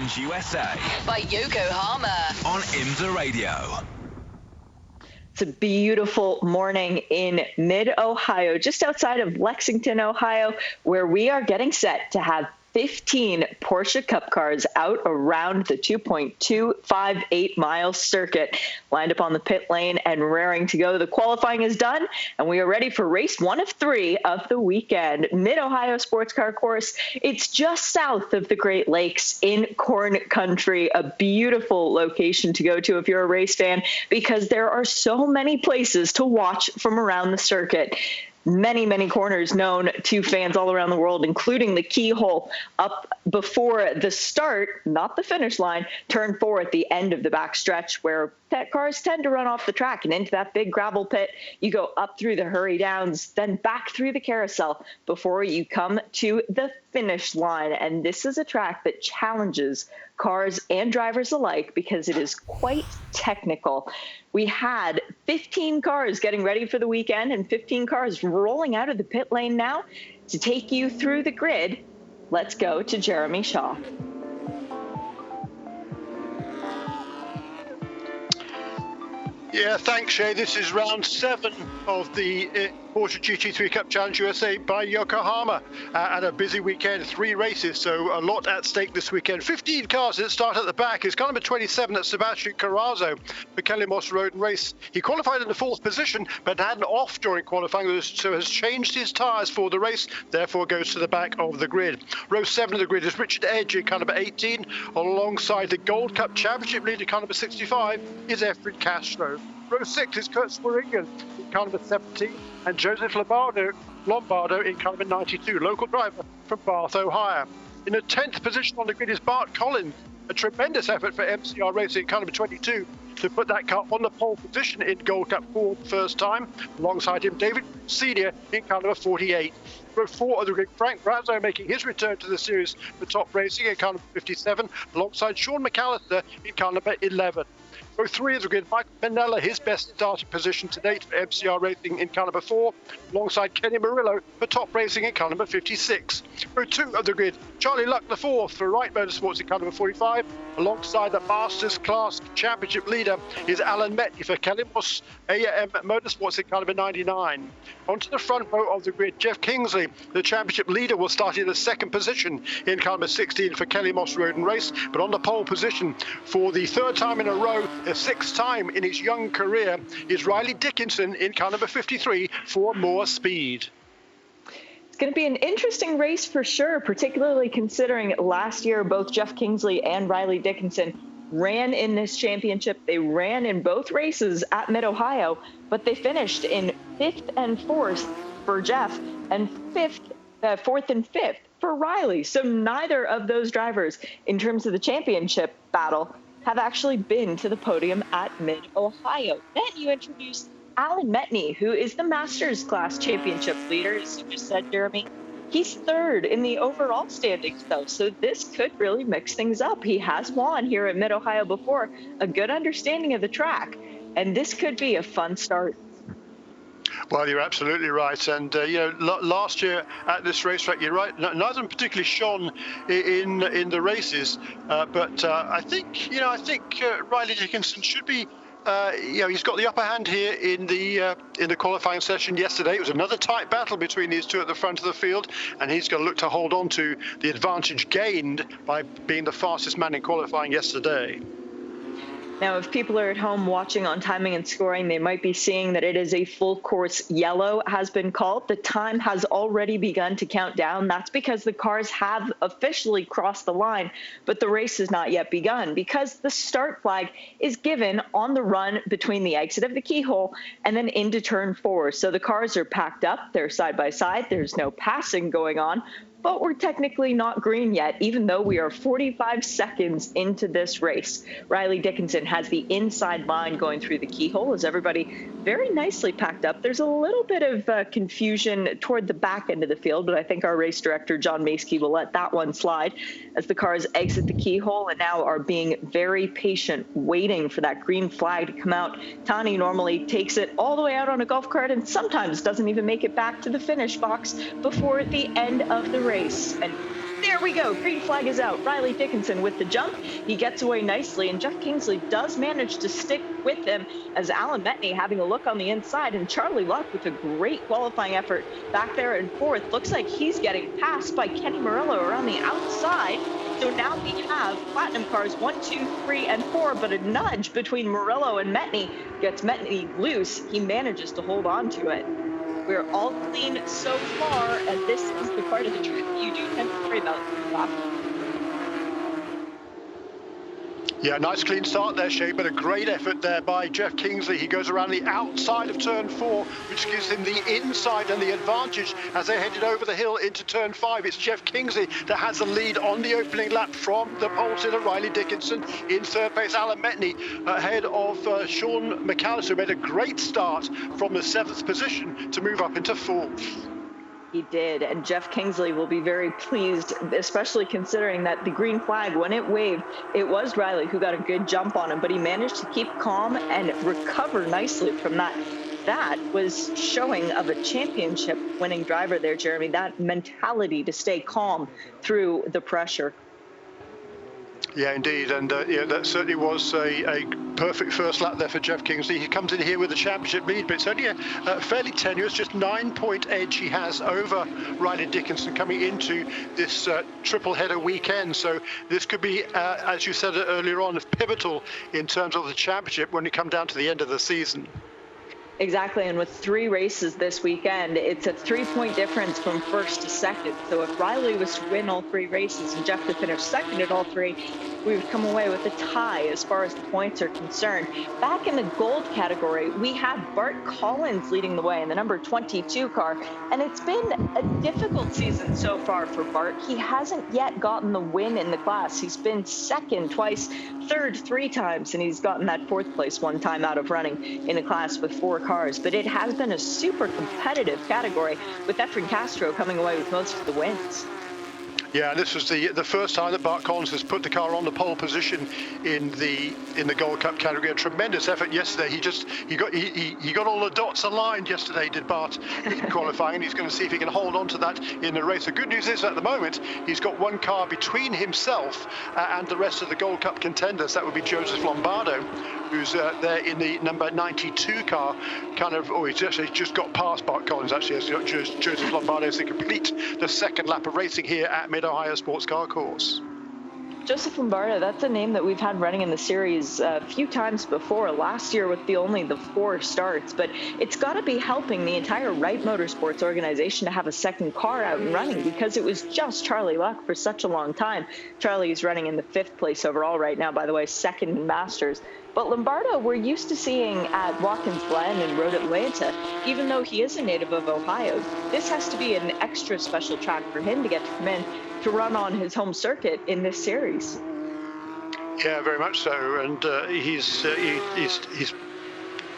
Challenge USA by Yokohama on IMSA Radio. It's a beautiful morning in mid-Ohio, just outside of Lexington, Ohio, where we are getting set to have 15 Porsche Cup cars out around the 2.258-mile circuit, lined up on the pit lane and raring to go. The qualifying is done, and we are ready for race 1 of 3 of the weekend. Mid-Ohio Sports Car Course. It's just south of the Great Lakes in Corn Country, a beautiful location to go to if you're a race fan, because there are so many places to watch from around the circuit. Many, many corners known to fans all around the world, including the keyhole up before the start, not the finish line, turn 4 at the end of the backstretch, where cars tend to run off the track and into that big gravel pit. You go up through the hurry downs, then back through the carousel before you come to the finish line. And this is a track that challenges cars and drivers alike because it is quite technical. We had 15 cars getting ready for the weekend and 15 cars rolling out of the pit lane now to take you through the grid. Let's go to Jeremy Shaw. Yeah, thanks, Shay. This is round 7 of the Porsche GT3 Cup Challenge USA by Yokohama. And a busy weekend, 3 races, so a lot at stake this weekend. 15 cars that start at the back. It's car number 27, that's Sebastian Carrazzo, Mcallister Road and Race. He qualified in the 4th position, but had an off during qualifying, so has changed his tyres for the race, therefore goes to the back of the grid. Row 7 of the grid is Richard Edge in car number 18, alongside the Gold Cup Championship leader, car number 65, is Efren Castro. Row 6 is Kurt Sweringen in car number 17, and Joseph Lombardo in car number 92, local driver from Bath, Ohio. In the 10th position on the grid is Bart Collins, a tremendous effort for MCR Racing in car number 22 to put that car on the pole position in Gold Cup for the first time. Alongside him, David Senior in car number 48. Row 4 of the grid, Frank Brazzo making his return to the series for Top Racing in car number 57, alongside Sean Mcallister in car number 11. Row 3 of the grid, Michael Pennella, his best starting position to date for MCR Racing in car number 4, alongside Kenny Murillo for Top Racing in car number 56. Row 2 of the grid, Charlie Luck the 4th for Wright Motorsports in car number 45, alongside the Masters Class Championship leader is Alan Metteny for Kelly-Moss AIM Motorsports in car number 99. Onto the front row of the grid, Jeff Kingsley, the championship leader, will start in the 2nd position in car number 16 for Kelly-Moss Road and Race, but on the pole position for the 3rd time in a row, the 6th time in his young career, is Riley Dickinson in car number 53 for More Speed. It's going to be an interesting race for sure, particularly considering last year both Jeff Kingsley and Riley Dickinson ran in this championship. They ran in both races at Mid-Ohio, but they finished in 5th and 4th for Jeff and 4th and 5th for Riley. So neither of those drivers, in terms of the championship battle, have actually been to the podium at Mid-Ohio. Then you introduce Alan Metteny, who is the Masters Class Championship leader, as you just said, Jeremy. He's 3rd in the overall standings, though, so this could really mix things up. He has won here at Mid-Ohio before, a good understanding of the track, and this could be a fun start. Well, you're absolutely right. And, last year at this racetrack, you're right, neither of them particularly shone in the races. But I think Riley Dickinson should be, he's got the upper hand here in the qualifying session yesterday. It was another tight battle between these two at the front of the field, and he's going to look to hold on to the advantage gained by being the fastest man in qualifying yesterday. Now, if people are at home watching on timing and scoring, they might be seeing that it is a full course yellow has been called. The time has already begun to count down. That's because the cars have officially crossed the line, but the race has not yet begun because the start flag is given on the run between the exit of the keyhole and then into turn 4. So the cars are packed up, they're side by side, there's no passing going on. But we're technically not green yet, even though we are 45 seconds into this race. Riley Dickinson has the inside line going through the keyhole as everybody very nicely packed up. There's a little bit of confusion toward the back end of the field, but I think our race director, John Maskey, will let that one slide as the cars exit the keyhole and now are being very patient, waiting for that green flag to come out. Tani normally takes it all the way out on a golf cart and sometimes doesn't even make it back to the finish box before the end of the race. And There we go. Green flag is out. Riley Dickinson with the jump. He gets away nicely, and Jeff Kingsley does manage to stick with him as Alan Metteny having a look on the inside, and Charlie Luck with a great qualifying effort back there in fourth. Looks like he's getting passed by Kenny Murillo around the outside. So now we have Platinum cars 1, 2, 3, and 4, but a nudge between Murillo and Metteny gets Metteny loose. He manages to hold on to it. We're all clean so far, and this is the part of the trip you do tend to worry about. Yeah, nice clean start there, Shay, but a great effort there by Jeff Kingsley. He goes around the outside of turn 4, which gives him the inside and the advantage as they headed over the hill into turn 5. It's Jeff Kingsley that has the lead on the opening lap from the pole sitter, Riley Dickinson. In third place, Alan Metteny ahead of Sean Mcallister, who made a great start from the 7th position to move up into 4th. He did, and Jeff Kingsley will be very pleased, especially considering that the green flag, when it waved, it was Riley who got a good jump on him, but he managed to keep calm and recover nicely from that. That was showing of a championship winning driver there, Jeremy, that mentality to stay calm through the pressure. Yeah, indeed, and that certainly was a perfect first lap there for Jeff Kingsley. He comes in here with a championship lead, but it's only a fairly tenuous, just 9-point edge he has over Riley Dickinson coming into this triple header weekend. So this could be, as you said earlier on, pivotal in terms of the championship when you come down to the end of the season. Exactly, and with 3 races this weekend, it's a 3-point difference from first to second. So if Riley was to win all 3 races and Jeff to finish second at all 3, we would come away with a tie as far as the points are concerned. Back in the gold category, we have Bart Collins leading the way in the number 22 car, and it's been a difficult season so far for Bart. He hasn't yet gotten the win in the class. He's been second twice, third 3 times, and he's gotten that 4th place 1 time out of running in a class with 4 cars. But it has been a super competitive category, with Efren Castro coming away with most of the wins. Yeah, this was the first time that Bart Collins has put the car on the pole position in the Gold Cup category. A tremendous effort yesterday. He got all the dots aligned yesterday, did Bart, in qualifying, and he's going to see if he can hold on to that in the race. The good news is at the moment he's got 1 car between himself and the rest of the Gold Cup contenders. That would be Joseph Lombardo, who's there in the number 92 car. He's actually just got past Bart Collins, actually, as Joseph Lombardo to complete the 2nd lap of racing here at Mid-Ohio Sports Car Course. Joseph Lombardo, that's a name that we've had running in the series a few times before, last year with only the 4 starts, but it's got to be helping the entire Wright Motorsports organization to have a 2nd car out and running, because it was just Charlie Luck for such a long time. Charlie is running in the 5th place overall right now, by the way, 2nd in Masters. But Lombardo, we're used to seeing at Watkins Glen and Road Atlanta, even though he is a native of Ohio. This has to be an extra special track for him to get to come in to run on his home circuit in this series. Yeah, very much so, and he's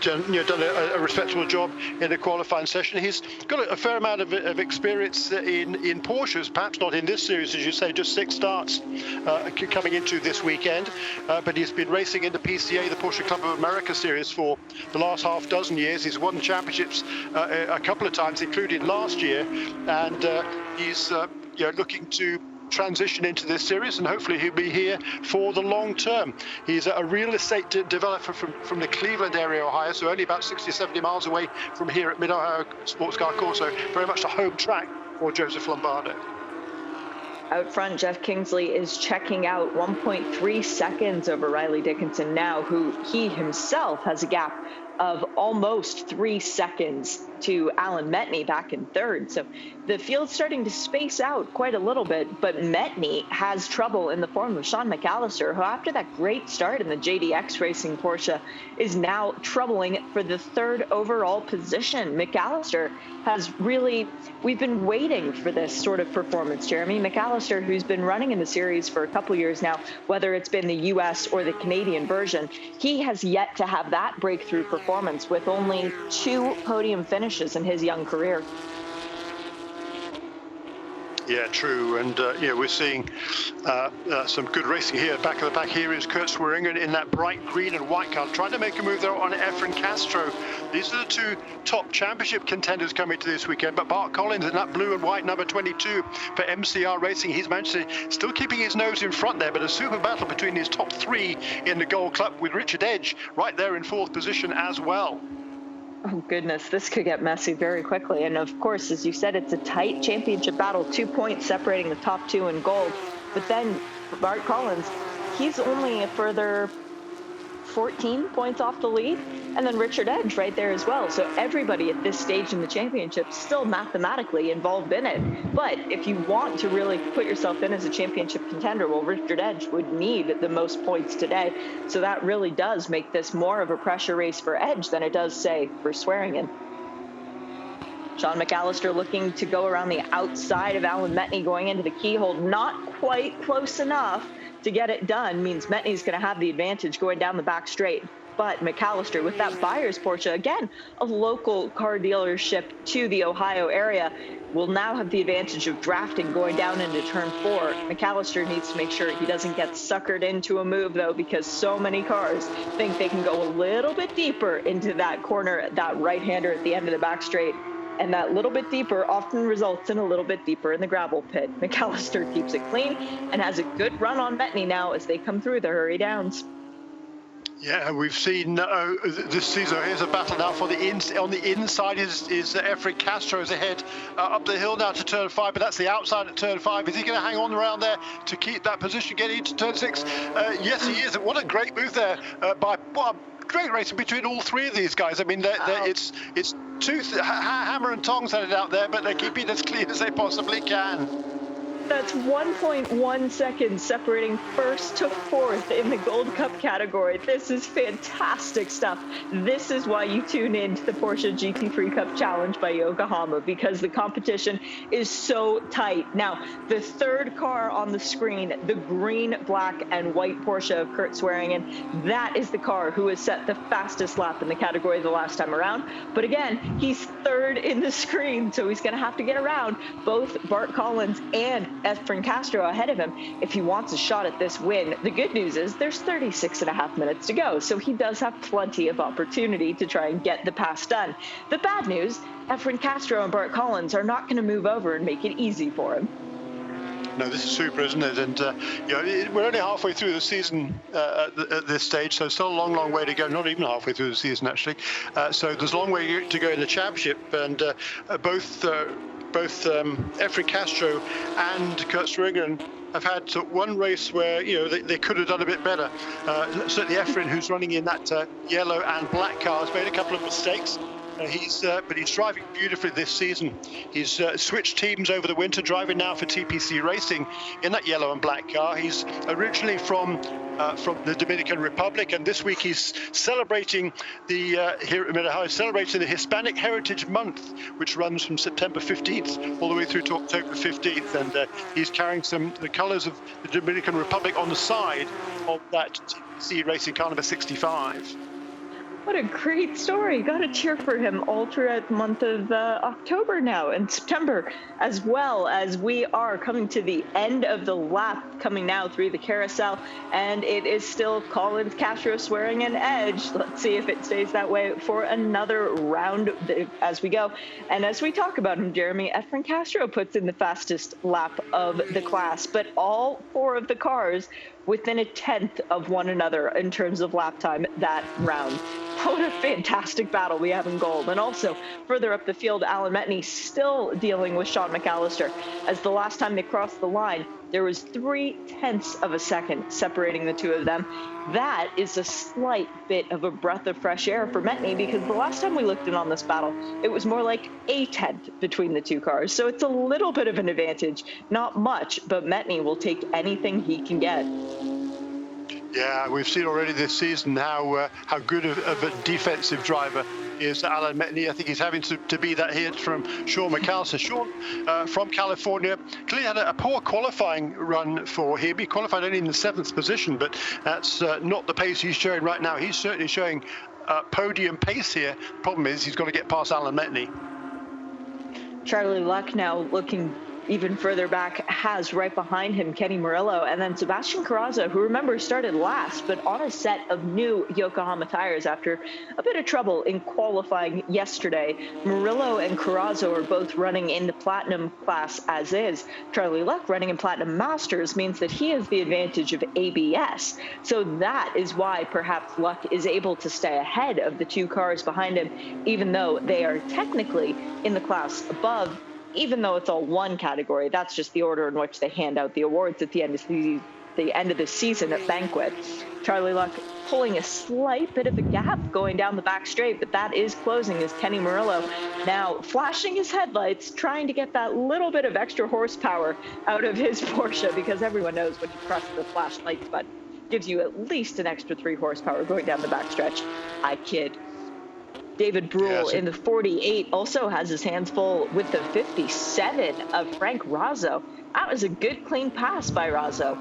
done a respectable job in the qualifying session. He's got a fair amount of experience in Porsches, perhaps not in this series, as you say, just 6 starts coming into this weekend. But he's been racing in the PCA, the Porsche Club of America series, for the last half dozen years. He's won championships a couple of times, including last year, and he's looking to transition into this series, and hopefully he'll be here for the long term. He's a real estate developer from the Cleveland area, Ohio, so only about 60-70 miles away from here at Mid-Ohio Sports Car Course, so very much a home track for Joseph Lombardo. Out front, Jeff Kingsley is checking out 1.3 seconds over Riley Dickinson now, who he himself has a gap of almost 3 seconds to Alan Metteny back in 3rd. So the field's starting to space out quite a little bit, but Metteny has trouble in the form of Sean Mcallister, who after that great start in the JDX Racing Porsche is now troubling for the 3rd overall position. Mcallister has really, we've been waiting for this sort of performance, Jeremy. Mcallister, who's been running in the series for a couple years now, whether it's been the US or the Canadian version, he has yet to have that breakthrough performance with only 2 podium finishes in his young career. Yeah, true. And, we're seeing some good racing here. Back of the pack here is Kurt Swearingen in that bright green and white car, trying to make a move there on Efren Castro. These are the two top championship contenders coming to this weekend. But Bart Collins in that blue and white number 22 for MCR Racing, he's managed to still keeping his nose in front there. But a super battle between his top three in the Gold Club with Richard Edge right there in fourth position as well. Oh, goodness, this could get messy very quickly. And, of course, as you said, it's a tight championship battle, 2 points separating the top two in gold. But then Bart Collins, he's only a further 14 points off the lead. And then Richard Edge right there as well. So everybody at this stage in the championship still mathematically involved in it. But if you want to really put yourself in as a championship contender, well, Richard Edge would need the most points today. So that really does make this more of a pressure race for Edge than it does, say, for Swearingen. Sean Mcallister looking to go around the outside of Alan Metteny going into the keyhole. Not quite close enough to get it done. Means Metney's going to have the advantage going down the back straight. But Mcallister with that buyer's Porsche, again, a local car dealership to the Ohio area, will now have the advantage of drafting going down into turn 4. Mcallister needs to make sure he doesn't get suckered into a move, though, because so many cars think they can go a little bit deeper into that corner, that right-hander at the end of the back straight. And that little bit deeper often results in a little bit deeper in the gravel pit. Mcallister keeps it clean and has a good run on Metteny now as they come through the hurry downs. Yeah, we've seen this season. Here's a battle now for on the inside is Efren Castro is ahead up the hill now to turn 5, but that's the outside at turn 5. Is he going to hang on around there to keep that position getting into turn 6? Yes, he is. What a great move there by great racing between all three of these guys. I mean, it's hammer and tongs headed out there, but they're keeping it as clean as they possibly can. That's 1.1 seconds separating first to fourth in the Gold Cup category. This is fantastic stuff. This is why you tune in to the Porsche GT3 Cup Challenge by Yokohama, because the competition is so tight. Now, the third car on the screen, the green, black, and white Porsche of Kurt Swearingen, that is the car who has set the fastest lap in the category the last time around. But again, he's third in the screen, so he's going to have to get around both Bart Collins and Efren Castro ahead of him if he wants a shot at this win. The good news is there's 36.5 minutes to go, so he does have plenty of opportunity to try and get the pass done. The bad news, Efren Castro and Bart Collins are not going to move over and make it easy for him. No, this is super, isn't it? And we're only halfway through the season at this stage, so still a long, long way to go. Not even halfway through the season, actually. So there's a long way to go in the championship, and both Efren Castro and Kurt Swearingen have had one race where they could have done a bit better. Certainly Efren, who's running in that yellow and black car, has made a couple of mistakes. But he's driving beautifully this season. He's switched teams over the winter, driving now for TPC Racing in that yellow and black car. He's originally from the Dominican Republic, and this week he's celebrating here at Metteny, celebrating the Hispanic Heritage Month, which runs from September 15th all the way through to October 15th, and he's carrying the colours of the Dominican Republic on the side of that TPC Racing car number 65. What a great story. Got to cheer for him all throughout the month of October now and September, as well as we are coming to the end of the lap, coming now through the carousel, and it is still Collins, Castro, Swearingen, Edge. Let's see if it stays that way for another round as we go. And as we talk about him, Jeremy, Efren Castro puts in the fastest lap of the class, but all four of the cars within a tenth of one another in terms of lap time that round. What a fantastic battle we have in gold. And also, further up the field, Alan Metteny still dealing with Sean Mcallister, as the last time they crossed the line, there was 0.3 of a second separating the two of them. That is a slight bit of a breath of fresh air for Metteny, because the last time we looked in on this battle, it was more like a tenth between the two cars. So it's a little bit of an advantage. Not much, but Metteny will take anything he can get. Yeah, we've seen already this season how good of a defensive driver is Alan Metteny. I think he's having to be that hit from Sean Mcallister. Sean from California clearly had a poor qualifying run for him. He qualified only in the 7th position, but that's not the pace he's showing right now. He's certainly showing podium pace here. Problem is he's got to get past Alan Metteny. Charlie Luck now looking even further back has right behind him Kenny Murillo, and then Sebastian Carrazzo, who remember started last, but on a set of new Yokohama tires after a bit of trouble in qualifying yesterday. Murillo and Carrazzo are both running in the Platinum class as is. Charlie Luck running in Platinum Masters means that he has the advantage of ABS. So that is why perhaps Luck is able to stay ahead of the two cars behind him, even though they are technically in the class above, even though it's all one category. That's just the order in which they hand out the awards at the end of the season at Banquet. Charlie Luck pulling a slight bit of a gap going down the back straight, but that is closing as Kenny Murillo now flashing his headlights, trying to get that little bit of extra horsepower out of his Porsche, because everyone knows when you press the flashlight button, it gives you at least an extra 3 horsepower going down the back stretch. I kid. David Brule in the 48 also has his hands full with the 57 of Frank Razzo. That was a good, clean pass by Razzo.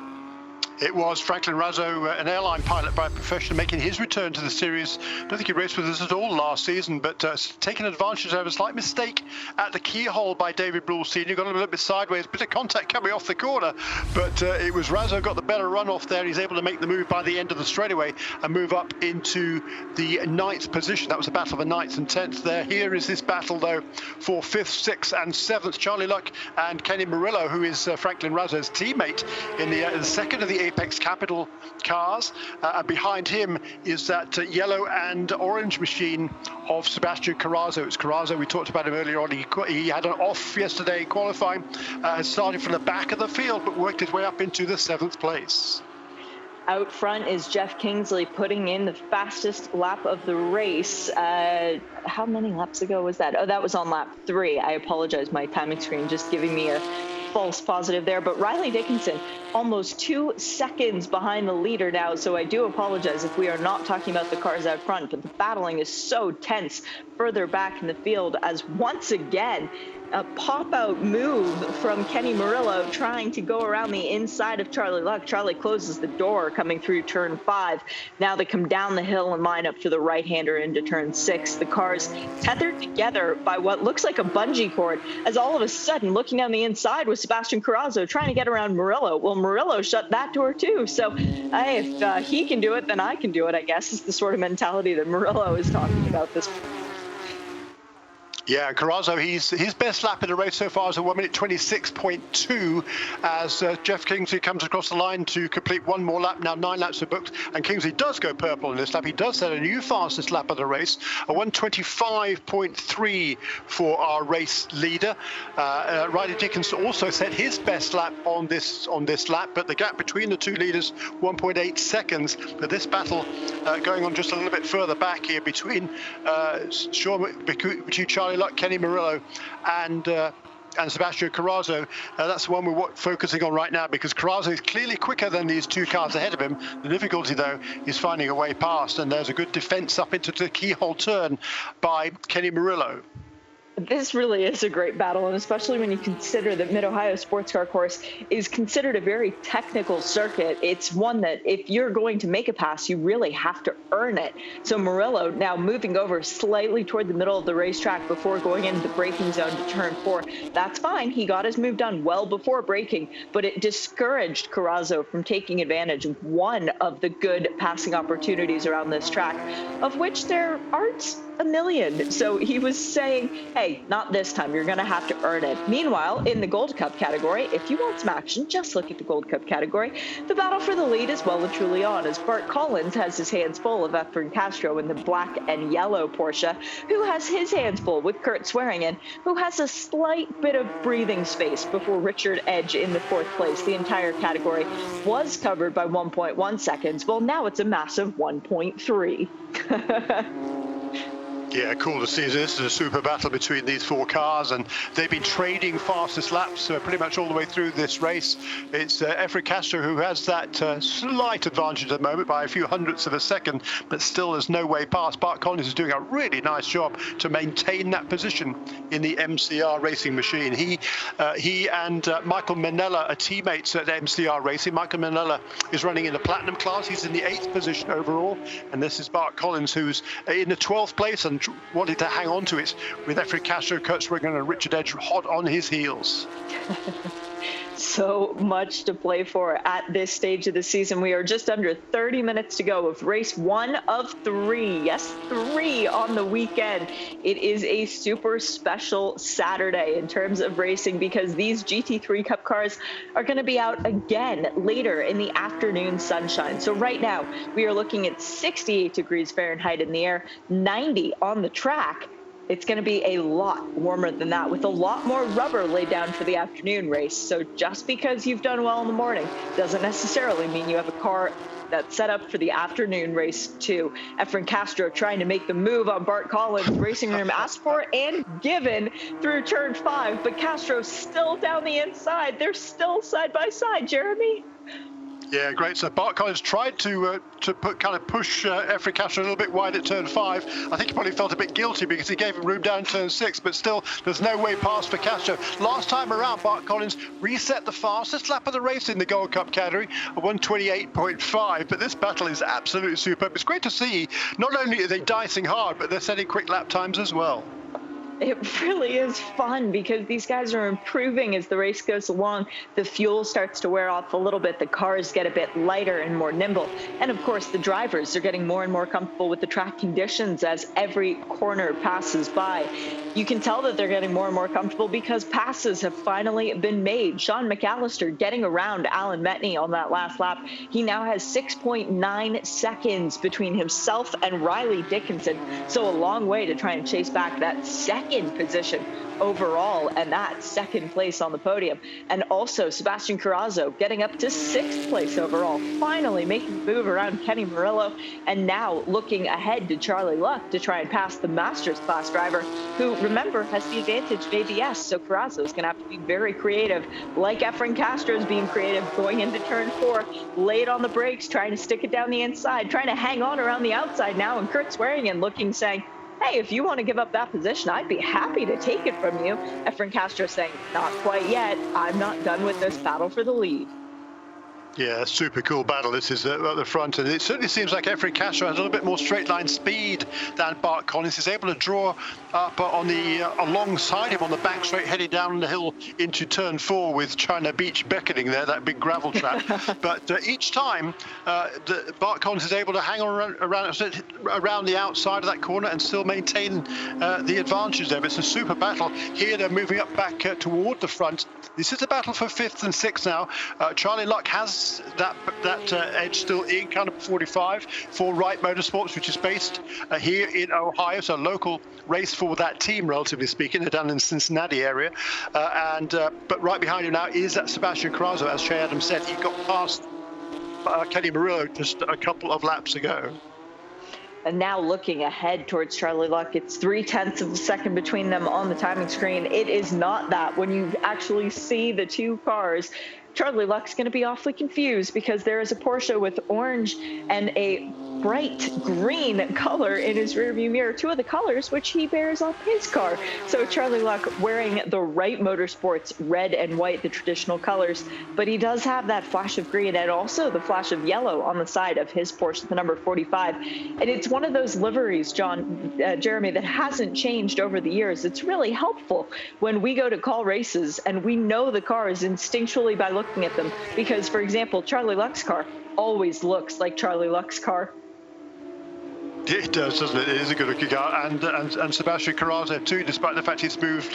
It was Franklin Razzo, an airline pilot by profession, making his return to the series. I don't think he raced with us at all last season, but taking advantage of a slight mistake at the keyhole by David Brule Sr. Got a little bit sideways, bit of contact coming off the corner, but it was Razzo got the better run off there. He's able to make the move by the end of the straightaway and move up into the 9th position. That was a battle of the 9th and 10th there. Here is this battle, though, for 5th, 6th and 7th. Charlie Luck and Kenny Murillo, who is Franklin Razzo's teammate in the second of the Apex Capital cars, and behind him is that yellow and orange machine of Sebastian Carrazzo. It's Carrazzo, we talked about him earlier on. He had an off yesterday qualifying, started from the back of the field, but worked his way up into the 7th place. Out front is Jeff Kingsley putting in the fastest lap of the race. How many laps ago was that? Oh, that was on lap 3. I apologize, my timing screen just giving me a false positive there, but Riley Dickinson almost 2 seconds behind the leader now, so I do apologize if we are not talking about the cars out front, but the battling is so tense further back in the field as once again a pop-out move from Kenny Murillo trying to go around the inside of Charlie Luck. Charlie closes the door coming through turn 5. Now they come down the hill and line up for the right-hander into turn 6. The cars tethered together by what looks like a bungee cord, as all of a sudden, looking down the inside was Sebastian Carrazzo trying to get around Murillo. Well, Murillo shut that door too, so hey, if he can do it, then I can do it, I guess, is the sort of mentality that Murillo is talking about this. Yeah, Carrazzo, his best lap in the race so far is a 1 minute 26.2 as Jeff Kingsley comes across the line to complete one more lap. Now 9 laps are booked, and Kingsley does go purple in this lap. He does set a new fastest lap of the race, a 1:25.3 for our race leader. Riley Dickinson also set his best lap on this lap, but the gap between the two leaders 1.8 seconds. But this battle going on just a little bit further back here between Charlie Luck, Kenny Murillo, and Sebastian Carrazzo. That's the one we're focusing on right now, because Carrazzo is clearly quicker than these two cars ahead of him. The difficulty, though, is finding a way past, and there's a good defense up into the keyhole turn by Kenny Murillo. This really is a great battle, and especially when you consider that Mid-Ohio Sports Car Course is considered a very technical circuit. It's one that if you're going to make a pass, you really have to earn it. So Murillo now moving over slightly toward the middle of the racetrack before going into the braking zone to turn 4. That's fine. He got his move done well before braking, but it discouraged Carrazzo from taking advantage of one of the good passing opportunities around this track, of which there aren't a million. So he was saying, hey, not this time. You're going to have to earn it. Meanwhile, in the Gold Cup category, if you want some action, just look at the Gold Cup category. The battle for the lead is well and truly on, as Bart Collins has his hands full of Efren Castro in the black and yellow Porsche, who has his hands full with Kurt Swearingen, who has a slight bit of breathing space before Richard Edge in the 4th place. The entire category was covered by 1.1 seconds. Well, now it's a massive 1.3. Yeah, cool to see. This is a super battle between these 4 cars, and they've been trading fastest laps pretty much all the way through this race. It's Efren Castro who has that slight advantage at the moment by a few hundredths of a second, but still there's no way past. Bart Collins is doing a really nice job to maintain that position in the MCR racing machine. He and Michael Manella are teammates at MCR Racing. Michael Manella is running in the Platinum class. He's in the 8th position overall, and this is Bart Collins, who's in the 12th place and Edge wanted to hang on to it with Efren Castro, Kurt Swinger and Richard Edge hot on his heels. So much to play for at this stage of the season. We are just under 30 minutes to go of race 1 of 3. Yes, 3 on the weekend. It is a super special Saturday in terms of racing because these GT3 Cup cars are going to be out again later in the afternoon sunshine. So right now we are looking at 68 degrees Fahrenheit in the air, 90 on the track. It's going to be a lot warmer than that with a lot more rubber laid down for the afternoon race. So just because you've done well in the morning doesn't necessarily mean you have a car that's set up for the afternoon race too. Efren Castro trying to make the move on Bart Collins. Racing room asked for and given through turn 5, but Castro's still down the inside. They're still side by side, Jeremy. Yeah, great. So Bart Collins tried to push Efren Castro a little bit wide at turn 5. I think he probably felt a bit guilty because he gave him room down turn 6, but still, there's no way past for Castro. Last time around, Bart Collins reset the fastest lap of the race in the Gold Cup category, a 128.5. But this battle is absolutely superb. It's great to see. Not only are they dicing hard, but they're setting quick lap times as well. It really is fun because these guys are improving as the race goes along. The fuel starts to wear off a little bit. The cars get a bit lighter and more nimble. And of course, the drivers are getting more and more comfortable with the track conditions as every corner passes by. You can tell that they're getting more and more comfortable because passes have finally been made. Sean Mcallister getting around Alan Metteny on that last lap. He now has 6.9 seconds between himself and Riley Dickinson. So a long way to try and chase back that second position overall and that second place on the podium. And also Sebastian Carrazzo getting up to 6th place overall, finally making the move around Kenny Murillo, and now looking ahead to Charlie Luck to try and pass the Masters class driver, who, remember, has the advantage of ABS. So Carrazzo is going to have to be very creative, like Efren Castro is being creative going into turn 4, late on the brakes, trying to stick it down the inside, trying to hang on around the outside now, and Kurt Swearingen looking, saying, hey, if you want to give up that position, I'd be happy to take it from you. Efren Castro saying, not quite yet. I'm not done with this battle for the lead. Yeah, super cool battle. This is at the front, and it certainly seems like Efren Castro has a little bit more straight line speed than Bart Collins. He's able to draw up on the alongside him on the back straight, heading down the hill into turn 4 with China Beach beckoning there, that big gravel trap. But each time, Bart Collins is able to hang on around the outside of that corner and still maintain the advantage there. But it's a super battle. Here they're moving up back toward the front. This is a battle for 5th and 6th now. Charlie Luck has that edge still in kind of 45 for Wright Motorsports, which is based here in Ohio, so a local race for that team, relatively speaking. They're down in the Cincinnati area, but right behind him now is that Sebastian Carrazzo. As Shea Adams said, he got past Kenny Murillo just a couple of laps ago. And now looking ahead towards Charlie Luck, it's 0.3 of a second between them on the timing screen. It is not that when you actually see the two cars. Charlie Luck's going to be awfully confused because there is a Porsche with orange and a bright green color in his rearview mirror, two of the colors which he bears on his car. So Charlie Luck wearing the Wright Motorsports red and white, the traditional colors, but he does have that flash of green and also the flash of yellow on the side of his Porsche, the number 45. And it's one of those liveries, Jeremy, that hasn't changed over the years. It's really helpful when we go to call races and we know the cars instinctually by looking at them, because, for example, Charlie Luck's car always looks like Charlie Luck's car. It does, doesn't it? It is a good-looking car, and Sebastian Carrazzo too, despite the fact he's moved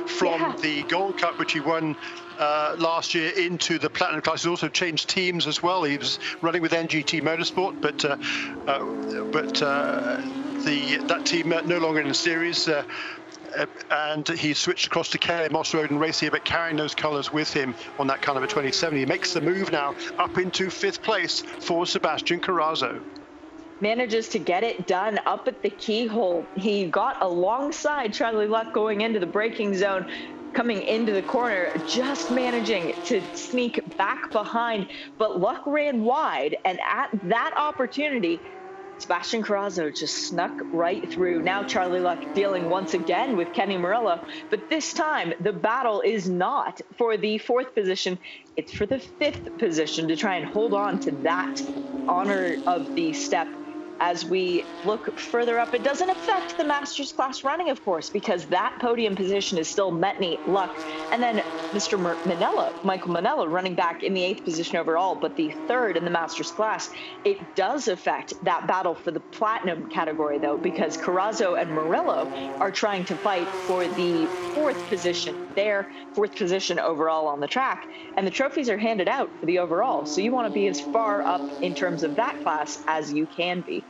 from the Gold Cup, which he won last year, into the Platinum class. He's also changed teams as well. He was running with NGT Motorsport, but that team no longer in the series. And he switched across to Kelly Moss Road and Race here, but carrying those colours with him on that kind of a 2070. He makes the move now up into 5th place for Sebastian Carrazzo. Manages to get it done up at the keyhole. He got alongside Charlie Luck going into the braking zone, coming into the corner, just managing to sneak back behind, but Luck ran wide, and at that opportunity, Sebastian Carrazzo just snuck right through. Now Charlie Luck dealing once again with Kenny Murillo, but this time the battle is not for the 4th position. It's for the 5th position to try and hold on to that honor of the step. as we look further up, it doesn't affect the Masters class running, of course, because that podium position is still Metteny, Luck, and then Mr. Michael Manello, running back in the 8th position overall, but the 3rd in the Masters class. It does affect that battle for the platinum category, though, because Carrazzo and Murillo are trying to fight for the 4th position, their 4th position overall on the track, and the trophies are handed out for the overall, so you want to be as far up in terms of that class as you can be.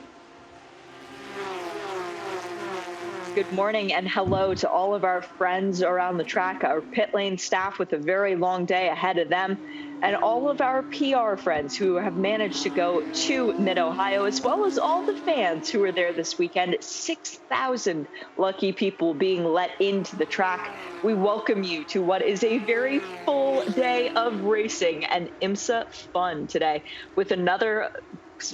Good morning and hello to all of our friends around the track, our pit lane staff with a very long day ahead of them, and all of our PR friends who have managed to go to Mid-Ohio, as well as all the fans who are there this weekend. 6,000 lucky people being let into the track. We welcome you to what is a very full day of racing and IMSA fun today, with another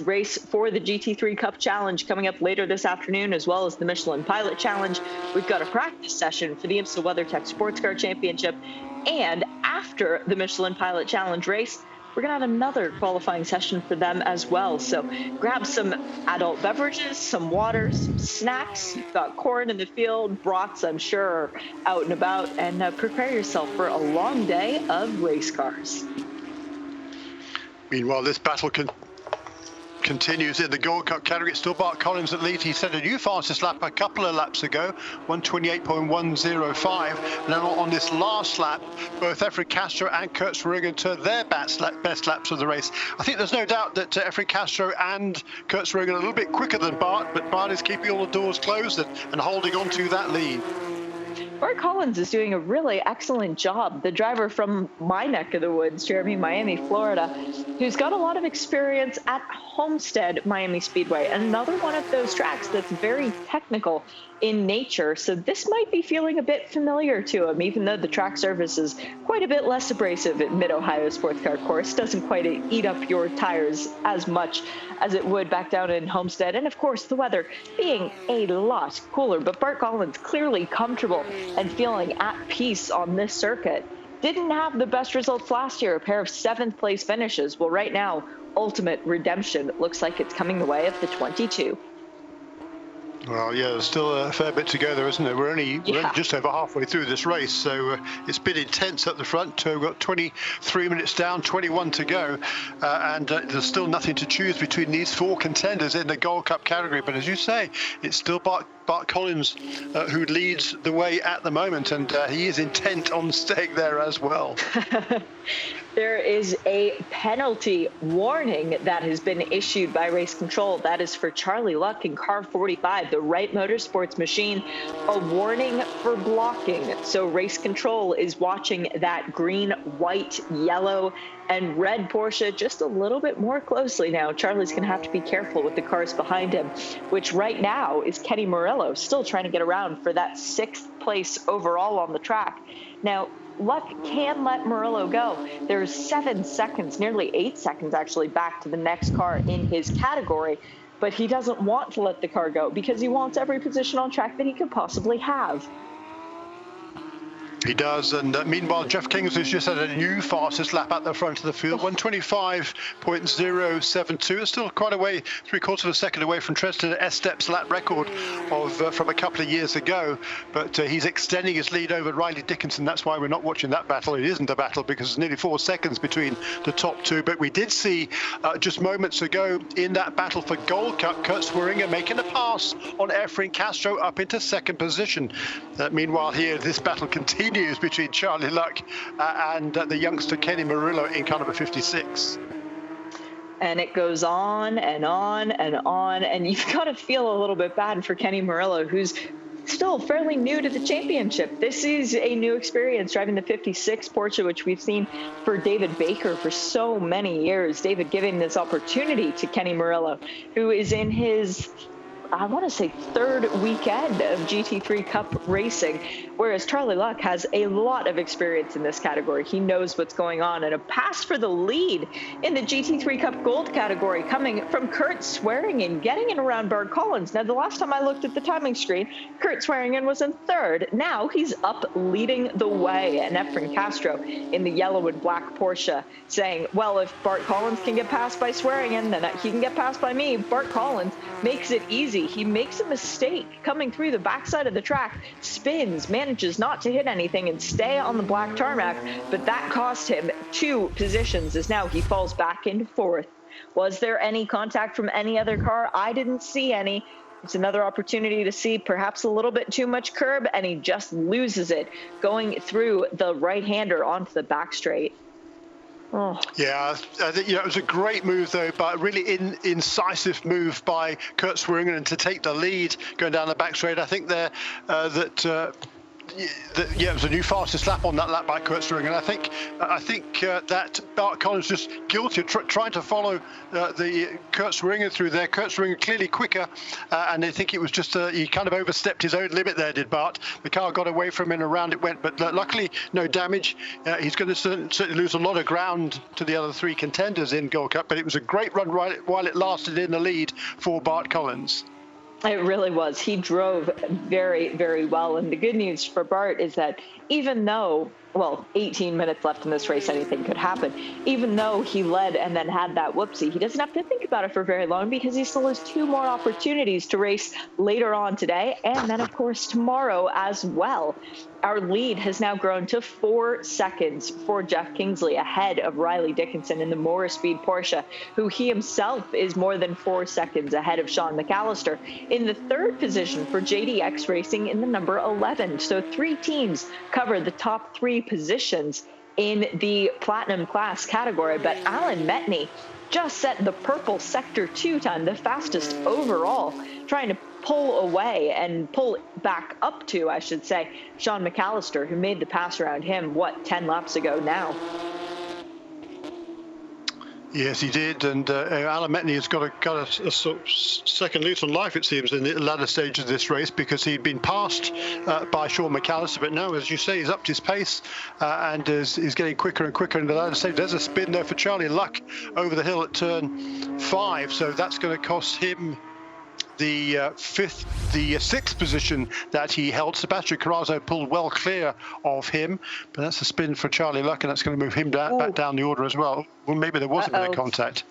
race for the GT3 Cup Challenge coming up later this afternoon, as well as the Michelin Pilot Challenge. We've got a practice session for the IMSA WeatherTech Sports Car Championship, and after the Michelin Pilot Challenge race, we're going to have another qualifying session for them as well. So grab some adult beverages, some water, some snacks. You've got corn in the field, brats, I'm sure, are out and about, and prepare yourself for a long day of race cars. Meanwhile, this battle continues in the Gold Cup category. It's still Bart Collins that leads. He set a new fastest lap a couple of laps ago, 128.105. And then on this last lap, both Efren Castro and Kurt Sverringen turned their best laps of the race. I think there's no doubt that Efren Castro and Kurt Sverringen are a little bit quicker than Bart, but Bart is keeping all the doors closed and holding on to that lead. Bart Collins is doing a really excellent job. The driver from my neck of the woods, Jeremy, Miami, Florida, who's got a lot of experience at Homestead Miami Speedway, another one of those tracks that's very technical in nature. So this might be feeling a bit familiar to him, even though the track surface is quite a bit less abrasive at Mid-Ohio Sports Car Course. Doesn't quite eat up your tires as much as it would back down in Homestead. And of course, the weather being a lot cooler, but Bart Collins clearly comfortable and feeling at peace on this circuit. Didn't have the best results last year, a pair of 7th place finishes. Well, right now, ultimate redemption looks like it's coming the way of the 22. Well, yeah, there's still a fair bit to go there, isn't there? We're only just over halfway through this race, so it's been intense at the front. We've got 23 minutes down, 21 to go, and there's still nothing to choose between these 4 contenders in the Gold Cup category. But as you say, it's still Bart Collins who leads the way at the moment, and he is intent on staying there as well. There is a penalty warning that has been issued by Race Control. That is for Charlie Luck in car 45, the Wright Motorsports machine, a warning for blocking. So Race Control is watching that green, white, yellow, and red Porsche just a little bit more closely now. Charlie's going to have to be careful with the cars behind him, which right now is Kenny Murillo, still trying to get around for that 6th place overall on the track. Now, Luck can let Murillo go. There's 7 seconds, nearly 8 seconds actually, back to the next car in his category, but he doesn't want to let the car go because he wants every position on track that he could possibly have. He does, and meanwhile, Jeff Kingsley's just had a new fastest lap at the front of the field, 125.072. It's still quite a way, 3/4 of a second away from Tristan Estep's lap record from a couple of years ago, but he's extending his lead over Riley Dickinson. That's why we're not watching that battle. It isn't a battle because there's nearly 4 seconds between the top 2, but we did see just moments ago in that battle for Gold Cup, Kurt Sverringen making a pass on Efren Castro up into 2nd position. Meanwhile here, this battle continues between Charlie Luck and the youngster Kenny Murillo in car number 56. And it goes on and on and on, and you've got to feel a little bit bad for Kenny Murillo, who's still fairly new to the championship. This is a new experience driving the 56 Porsche, which we've seen for David Baker for so many years. David giving this opportunity to Kenny Murillo, who is in his I want to say, third weekend of GT3 Cup racing, whereas Charlie Luck has a lot of experience in this category. He knows what's going on, and a pass for the lead in the GT3 Cup Gold category coming from Kurt Swearingen, getting in around Bart Collins. Now, the last time I looked at the timing screen, Kurt Swearingen was in third. Now he's up leading the way, and Efren Castro in the yellow and black Porsche saying, well, if Bart Collins can get passed by Swearingen, then he can get passed by me. Bart Collins makes it easy. He makes a mistake coming through the backside of the track, spins, manages not to hit anything and stay on the black tarmac, but that cost him 2 positions as now he falls back into 4th. Was there any contact from any other car? I didn't see any. It's another opportunity to see perhaps a little bit too much curb, and he just loses it going through the right-hander onto the back straight. Oh. Yeah, I think it was a great move though, but really incisive move by Kurt Swearingen to take the lead going down the back straight. I think there it was a new fastest lap on that lap by Kurt Swearingen. I think that Bart Collins just guilty of trying to follow the Kurt Swearingen through there. Kurt Swearingen clearly quicker, and I think it was just he kind of overstepped his own limit there, did Bart. The car got away from him and around it went, but luckily no damage. He's going to certainly lose a lot of ground to the other 3 contenders in Gold Cup, but it was a great run while it lasted in the lead for Bart Collins. It really was. He drove very, very well. And the good news for Bart is that even though, 18 minutes left in this race, anything could happen. Even though he led and then had that whoopsie, he doesn't have to think about it for very long because he still has 2 more opportunities to race later on today and then, of course, tomorrow as well. Our lead has now grown to 4 seconds for Jeff Kingsley, ahead of Riley Dickinson in the Moore Speed Porsche, who he himself is more than 4 seconds ahead of Sean Mcallister. In the 3rd position for JDX Racing in the number 11. So 3 teams cover the top 3 positions in the Platinum class category, but Alan Metteny just set the purple Sector 2 time, the fastest overall, trying to pull away and pull back up to, I should say, Sean Mcallister, who made the pass around him, 10 laps ago now. Yes, he did, and Alan Metteny has got a sort of second lease on life, it seems, in the latter stage of this race, because he'd been passed by Sean Mcallister, but now, as you say, he's upped his pace and is getting quicker and quicker in the latter stage. There's a spin there for Charlie Luck over the hill at turn 5, so that's going to cost him the 6th position that he held. Sebastian Carrazzo pulled well clear of him, but that's a spin for Charlie Luck, and that's going to move him back down the order as well. Well, maybe there was a bit of contact.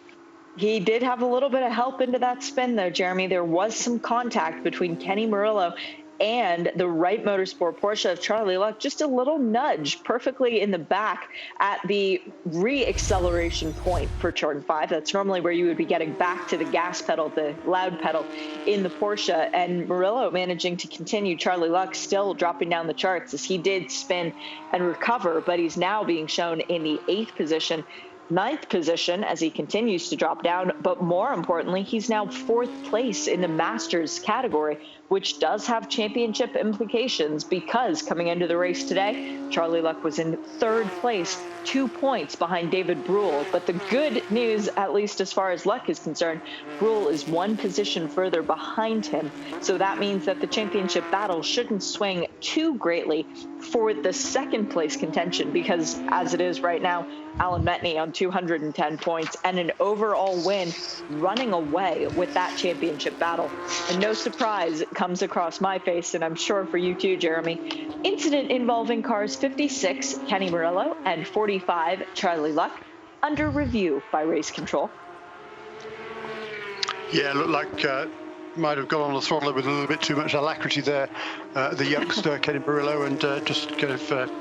He did have a little bit of help into that spin, though, Jeremy. There was some contact between Kenny Murillo and the Wright Motorsport Porsche of Charlie Luck, just a little nudge perfectly in the back at the re-acceleration point for turn 5. That's normally where you would be getting back to the gas pedal, the loud pedal in the Porsche, and Murillo managing to continue. Charlie Luck still dropping down the charts as he did spin and recover, but he's now being shown in the 8th position. 9th position as he continues to drop down, but more importantly, he's now 4th place in the Masters category, which does have championship implications because coming into the race today, Charlie Luck was in 3rd place, 2 points behind David Brule. But the good news, at least as far as Luck is concerned, Brule is 1 position further behind him. So that means that the championship battle shouldn't swing too greatly for the 2nd place contention, because as it is right now, Alan Metteny on 210 points and an overall win, running away with that championship battle. And no surprise comes across my face, and I'm sure for you too, Jeremy. Incident involving cars 56, Kenny Murillo, and 45, Charlie Luck, under review by Race Control. Yeah, looked like might have gone on the throttle with a little bit too much alacrity there, the youngster Kenny Murillo, and just kind of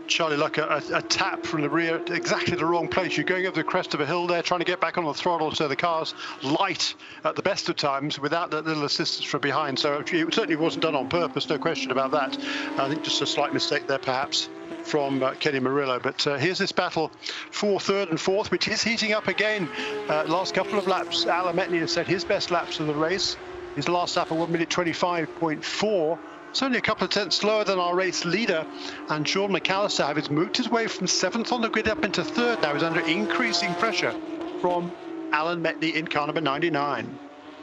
Charlie Luck a tap from the rear, exactly the wrong place. You're going over the crest of a hill there, trying to get back on the throttle, so the car's light at the best of times without that little assistance from behind. So it certainly wasn't done on purpose, no question about that. I think just a slight mistake there, perhaps, from Kenny Murillo. But here's this battle for 3rd and 4th, which is heating up again. Last couple of laps, Alan Metteny has set his best laps of the race. His last lap at 1 minute 25.4. It's only a couple of tenths slower than our race leader, and Sean Mcallister has moved his way from 7th on the grid up into 3rd now. He's under increasing pressure from Alan Metteny in car number 99.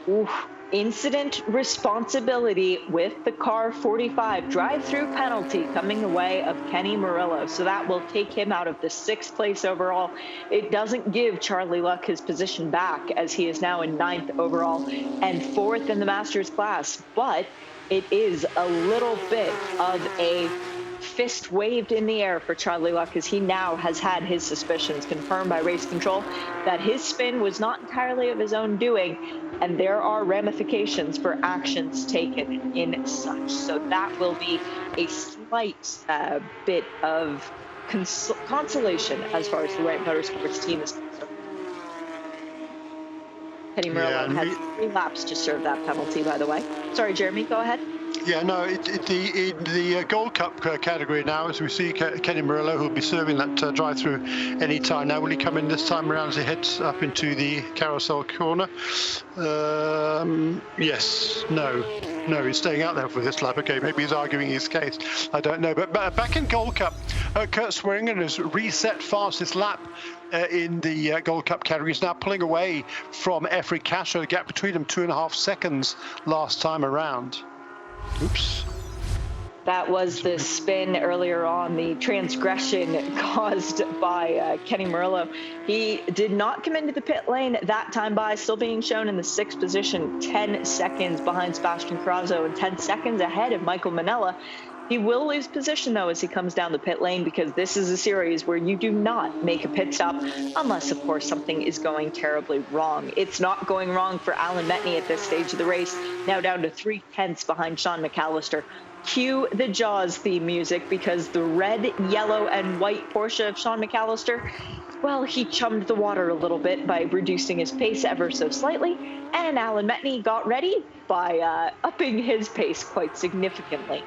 Oof, Incident responsibility with the car 45 drive-through penalty coming the way of Kenny Murillo. So that will take him out of the 6th place overall. It doesn't give Charlie Luck his position back, as he is now in 9th overall and 4th in the Masters class. But it is a little bit of a fist waved in the air for Charlie Luck, as he now has had his suspicions confirmed by race control that his spin was not entirely of his own doing, and there are ramifications for actions taken in such. So that will be a slight bit of consolation as far as the Wright Motorsports team is concerned. Kenny Murillo had 3 laps to serve that penalty, by the way. Sorry, Jeremy, go ahead. Yeah, no, in the Gold Cup category now, as we see Kenny Murillo, who'll be serving that drive-through any time now. Will he come in this time around as he heads up into the carousel corner? Yes, no, he's staying out there for this lap. Okay, maybe he's arguing his case. I don't know. But back in Gold Cup, Kurt Swearingen has reset fastest lap in the Gold Cup category. He's now pulling away from Efri Castro. The gap between them 2.5 seconds last time around. Oops. That was the spin earlier on, the transgression caused by Kenny Murillo. He did not come into the pit lane that time by, still being shown in the 6th position, 10 seconds behind Sebastian Carrazzo and 10 seconds ahead of Michael Manella. He will lose position, though, as he comes down the pit lane, because this is a series where you do not make a pit stop unless, of course, something is going terribly wrong. It's not going wrong for Alan Metteny at this stage of the race, now down to 3/10 behind Sean Mcallister. Cue the Jaws theme music, because the red, yellow, and white Porsche of Sean Mcallister, well, he chummed the water a little bit by reducing his pace ever so slightly, and Alan Metteny got ready by upping his pace quite significantly.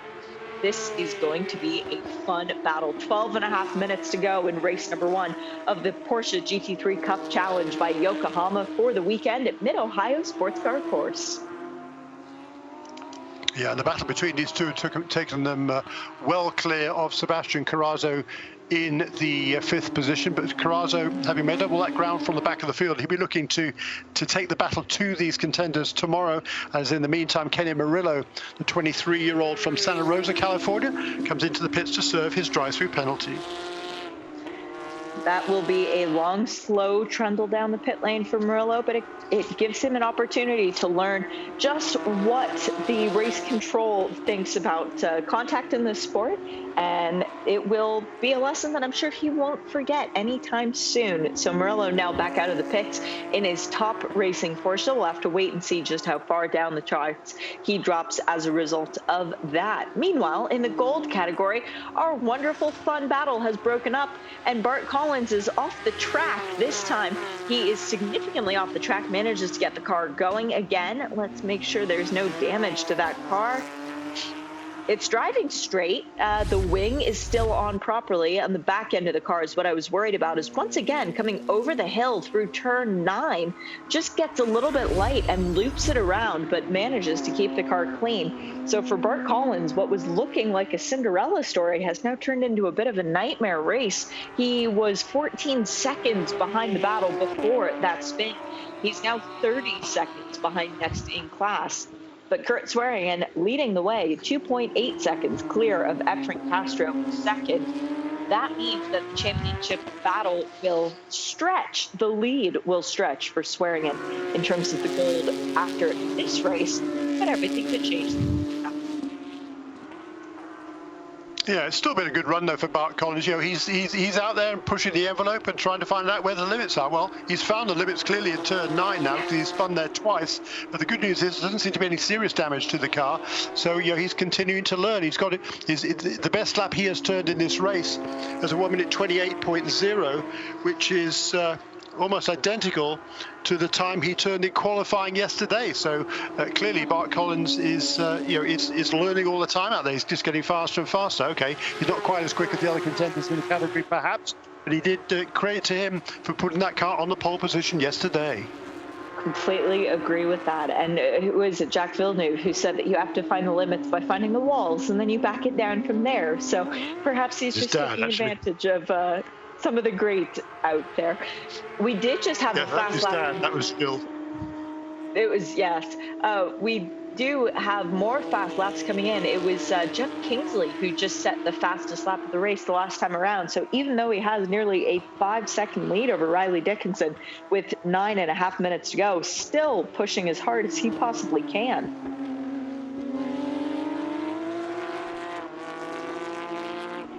This is going to be a fun battle. 12.5 minutes to go in race number 1 of the Porsche GT3 Cup Challenge by Yokohama for the weekend at Mid-Ohio Sports Car Course. Yeah, and the battle between these two took taken them well clear of Sebastian Carrazzo in the 5th position. But Carrazzo, having made up all that ground from the back of the field, he'll be looking to take the battle to these contenders tomorrow. As in the meantime, Kenny Murillo, the 23-year-old from Santa Rosa, California, comes into the pits to serve his drive-through penalty. That will be a long, slow trundle down the pit lane for Murillo, but it gives him an opportunity to learn just what the race control thinks about contact in this sport, and it will be a lesson that I'm sure he won't forget anytime soon. So Murillo now back out of the pits in his top racing Porsche. We'll have to wait and see just how far down the charts he drops as a result of that. Meanwhile, in the gold category, our wonderful fun battle has broken up, and Bart Collins is off the track this time. He is significantly off the track, manages to get the car going again. Let's make sure there's no damage to that car. It's driving straight. The wing is still on properly, and the back end of the car is what I was worried about, is once again coming over the hill through turn 9, just gets a little bit light and loops it around, but manages to keep the car clean. So for Bart Collins, what was looking like a Cinderella story has now turned into a bit of a nightmare race. He was 14 seconds behind the battle before that spin. He's now 30 seconds behind next in class. But Kurt Swearingen leading the way, 2.8 seconds clear of Efren Castro second. That means that the championship battle will stretch. The lead will stretch for Swearingen in terms of the gold after this race. But everything could change. Yeah, it's still been a good run though for Bart Collins. You know, he's out there and pushing the envelope and trying to find out where the limits are. Well, he's found the limits clearly in turn 9 now, because he's spun there twice. But the good news is there doesn't seem to be any serious damage to the car. So, you know, he's continuing to learn. He's got it. The best lap he has turned in this race is a 1:28.0, which is almost identical to the time he turned in qualifying yesterday. So clearly Bart Collins is learning all the time out there. He's just getting faster and faster. Okay, he's not quite as quick as the other contenders in the category perhaps, but he did credit to him for putting that car on the pole position yesterday. Completely agree with that. And it was Jack Villeneuve who said that you have to find the limits by finding the walls, and then you back it down from there. So perhaps he's just taking advantage of some of the great out there. We did just have a fast lap. That was still. It was, yes. We do have more fast laps coming in. It was Jeff Kingsley who just set the fastest lap of the race the last time around. So even though he has nearly a 5-second lead over Riley Dickinson with 9.5 minutes to go, still pushing as hard as he possibly can.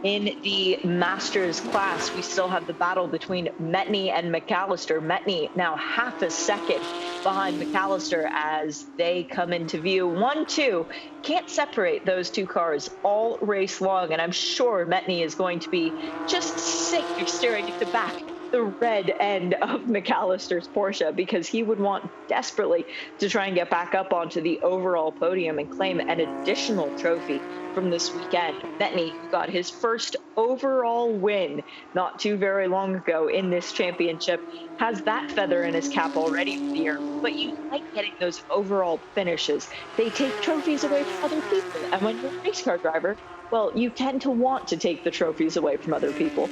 In the Masters class, we still have the battle between Metteny and Mcallister. Metteny now half a second behind Mcallister as they come into view. 1-2. Can't separate those two cars all race long, and I'm sure Metteny is going to be just sick of staring at the red end of Mcallister's Porsche, because he would want desperately to try and get back up onto the overall podium and claim an additional trophy from this weekend. Metteny got his first overall win not too very long ago in this championship, has that feather in his cap already for the year, but you like getting those overall finishes. They take trophies away from other people, and when you're a race car driver, well, you tend to want to take the trophies away from other people.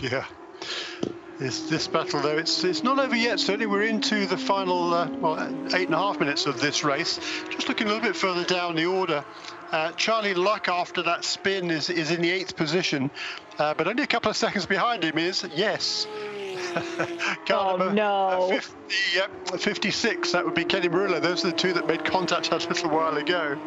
Yeah. This battle, though, it's not over yet. Certainly, we're into the final 8.5 minutes of this race. Just looking a little bit further down the order, Charlie Luck, after that spin, is in the 8th position, but only a couple of seconds behind him is Oh, no. 56. That would be Kenny Murillo. Those are the two that made contact a little while ago.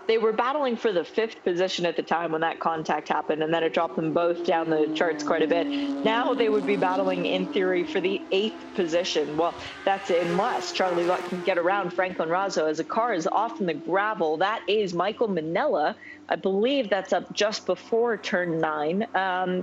They were battling for the 5th position at the time when that contact happened, and then it dropped them both down the charts quite a bit. Now they would be battling, in theory, for the 8th position. Well, that's unless Charlie Luck can get around Franklin Razzo, as a car is off in the gravel. That is Michael Manella. I believe that's up just before turn 9.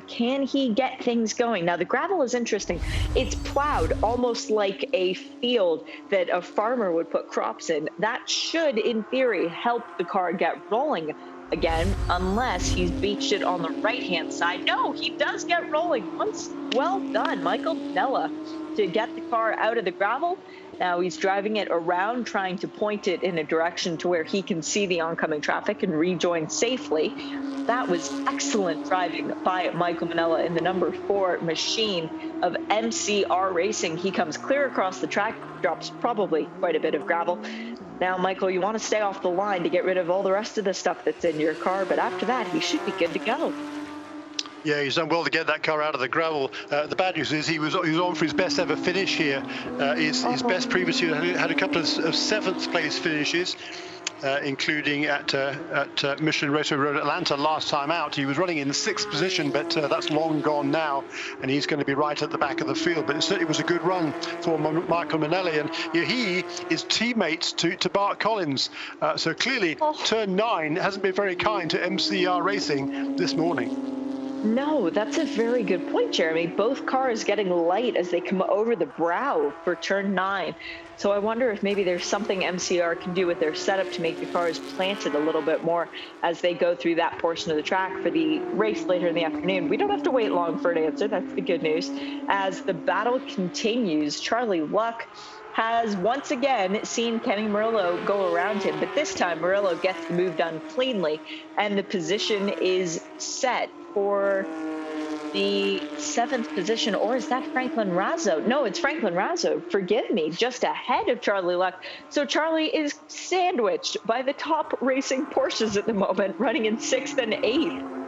Can he get things going? Now, the gravel is interesting. It's plowed almost like a field that a farmer would put crops in. That should, in theory, help the car get rolling again, unless he's beached it on the right-hand side. No, he does get rolling. Once, well done, Michael Manella, to get the car out of the gravel. Now he's driving it around, trying to point it in a direction to where he can see the oncoming traffic and rejoin safely. That was excellent driving by Michael Manella in the number 4 machine of MCR Racing. He comes clear across the track, drops probably quite a bit of gravel. Now, Michael, you want to stay off the line to get rid of all the rest of the stuff that's in your car, but after that, he should be good to go. Yeah, he's done well to get that car out of the gravel. The bad news is he was on for his best ever finish here. His best previously had a couple of 7th place finishes, including at Michelin Raceway Road Atlanta last time out. He was running in the 6th position, but that's long gone now, and he's going to be right at the back of the field. But it certainly was a good run for Michael Manelli, and he is teammates to Bart Collins. So clearly, turn 9 hasn't been very kind to MCR Racing this morning. No, that's a very good point, Jeremy. Both cars getting light as they come over the brow for turn 9. So I wonder if maybe there's something MCR can do with their setup to make the cars planted a little bit more as they go through that portion of the track for the race later in the afternoon. We don't have to wait long for an answer. That's the good news. As the battle continues, Charlie Luck has once again seen Kenny Murillo go around him, but this time Murillo gets the move done cleanly, and the position is set for the 7th position. Or is that Franklin Razzo? No, it's Franklin Razzo, forgive me, just ahead of Charlie Luck. So Charlie is sandwiched by the top racing Porsches at the moment, running in 6th and 8th.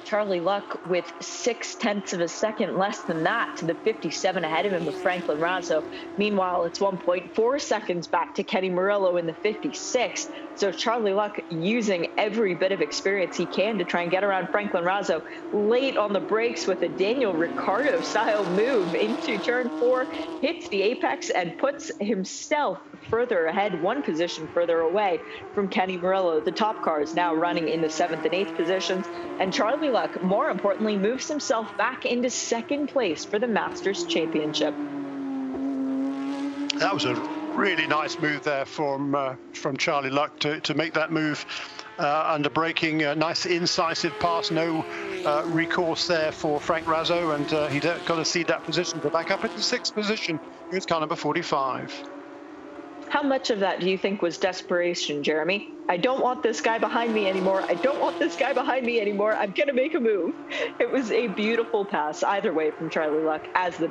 Charlie Luck with 0.6 of a second less than that to the 57 ahead of him with Franklin Razzo. Meanwhile, it's 1.4 seconds back to Kenny Murillo in the 56. So Charlie Luck using every bit of experience he can to try and get around Franklin Razzo. Late on the brakes with a Daniel Ricciardo style move into turn 4, hits the apex and puts himself further ahead, 1 position further away from Kenny Murillo. The top cars now running in the 7th and 8th positions, and Charlie Luck, more importantly, moves himself back into 2nd place for the Masters Championship. That was a really nice move there from Charlie Luck to make that move under braking. Nice incisive pass, no recourse there for Frank Razzo, and he got to cede that position to back up into 6th position. Here's car number 45. How much of that do you think was desperation, Jeremy? I don't want this guy behind me anymore. I don't want this guy behind me anymore. I'm going to make a move. It was a beautiful pass either way from Charlie Luck as this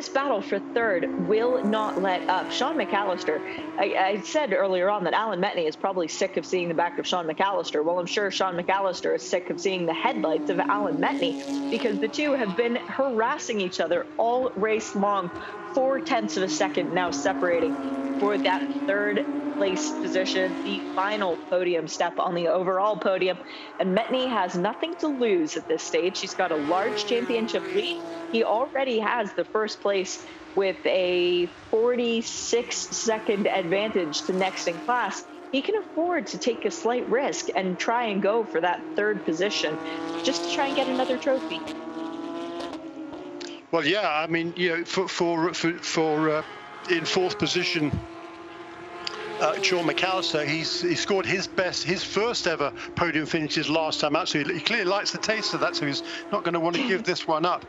battle for third will not let up. Sean Mcallister, I said earlier on that Alan Metteny is probably sick of seeing the back of Sean Mcallister. Well, I'm sure Sean Mcallister is sick of seeing the headlights of Alan Metteny because the two have been harassing each other all race long. 0.4 of a second now separating for that third place position, the final podium step on the overall podium. And Metteny has nothing to lose at this stage. He's got a large championship lead. He already has the first place with a 46-second advantage to next in class. He can afford to take a slight risk and try and go for that third position just to try and get another trophy. Well, yeah, I mean, you know, for in fourth position, Sean Mcallister, he scored his first ever podium finishes last time out, so he clearly likes the taste of that, so he's not going to want to give this one up.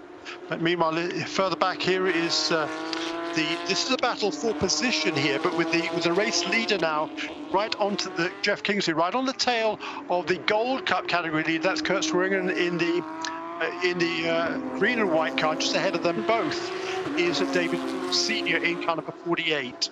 But meanwhile, further back here is this is a battle for position here, but with the race leader now right onto the Jeff Kingsley, right on the tail of the Gold Cup category lead. That's Kurt Swearingen in the green and white car. Just ahead of them both is David Senior in car number 48.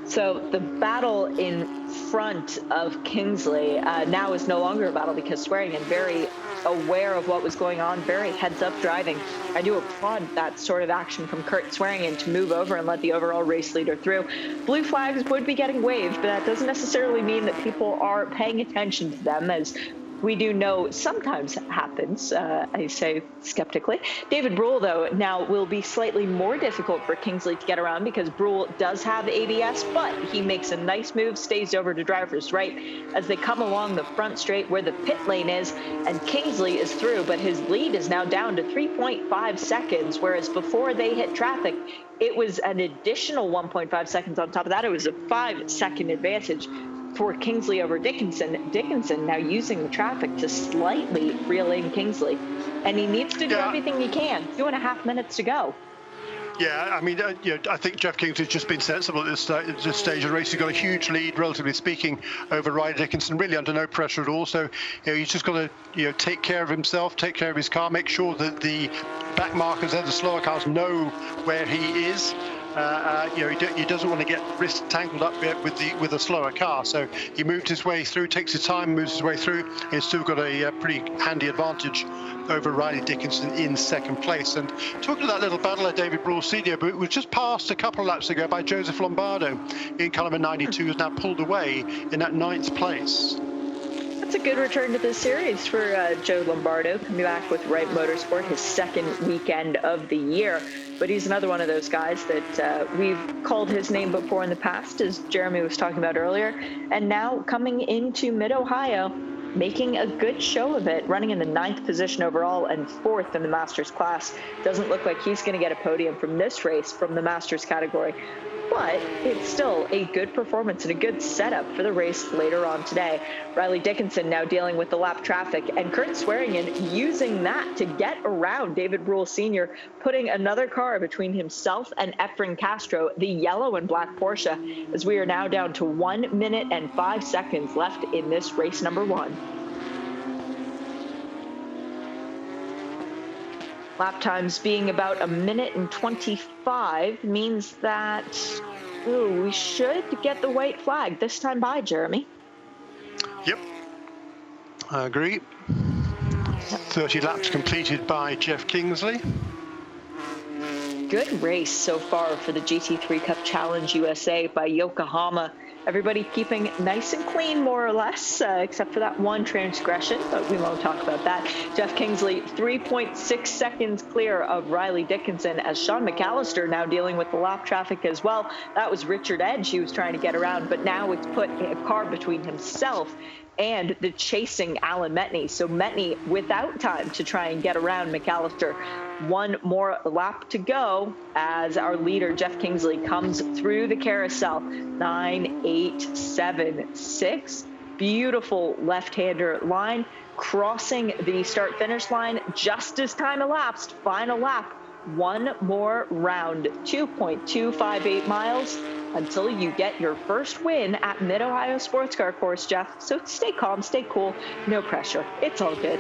So the battle in front of Kingsley now is no longer a battle because Swearingen, very aware of what was going on, very heads-up driving. I do applaud that sort of action from Kurt Swearingen to move over and let the overall race leader through. Blue flags would be getting waved, but that doesn't necessarily mean that people are paying attention to them, as we do know sometimes happens, I say skeptically. David Brule, though, now will be slightly more difficult for Kingsley to get around because Brule does have ABS, but he makes a nice move, stays over to driver's right as they come along the front straight where the pit lane is, and Kingsley is through, but his lead is now down to 3.5 seconds, whereas before they hit traffic, it was an additional 1.5 seconds on top of that. It was a 5-second advantage for Kingsley over Dickinson. Dickinson now using the traffic to slightly reel in Kingsley. And he needs to do everything he can. 2.5 minutes to go. Yeah, I mean, I think Jeff Kingsley's just been sensible at this stage of the race. He's got a huge lead, relatively speaking, over Ryder Dickinson, really under no pressure at all. So, he's just got to, take care of himself, take care of his car, make sure that the back markers and the slower cars know where he is. He doesn't want to get wrist tangled up with a slower car. So he moved his way through, takes his time, moves his way through. He's still got a pretty handy advantage over Riley Dickinson in second place. And talking to that little battle of David Brule Senior, but it was just passed a couple of laps ago by Joseph Lombardo in car number 92, who's now pulled away in that 9th place. That's a good return to the series for Joe Lombardo, coming back with Wright Motorsport, his second weekend of the year. But he's another one of those guys that we've called his name before in the past, as Jeremy was talking about earlier. And now coming into Mid-Ohio, making a good show of it, running in the 9th position overall and 4th in the Masters class. Doesn't look like he's going to get a podium from this race from the Masters category. But it's still a good performance and a good setup for the race later on today. Riley Dickinson now dealing with the lap traffic, and Kurt Swearingen using that to get around David Brule Sr., putting another car between himself and Efren Castro, the yellow and black Porsche, as we are now down to 1 minute and 5 seconds left in this race number 1. Lap times being about 1 minute and 25 means that we should get the white flag this time by, Jeremy. Yep, I agree. 30 laps completed by Jeff Kingsley. Good race so far for the GT3 Cup Challenge USA by Yokohama. Everybody keeping nice and clean, more or less, except for that one transgression, but we won't talk about that. Jeff Kingsley, 3.6 seconds clear of Riley Dickinson, as Sean Mcallister now dealing with the lap traffic as well. That was Richard Edge he was trying to get around, but now it's put a car between himself and the chasing Alan Metteny. So Metteny without time to try and get around Mcallister. One more lap to go as our leader, Jeff Kingsley, comes through the carousel. 9, 8, 7, 6. Beautiful left-hander line, crossing the start-finish line just as time elapsed. Final lap, one more round, 2.258 miles, until you get your first win at Mid-Ohio Sports Car Course, Jeff. So stay calm, stay cool, no pressure. It's all good.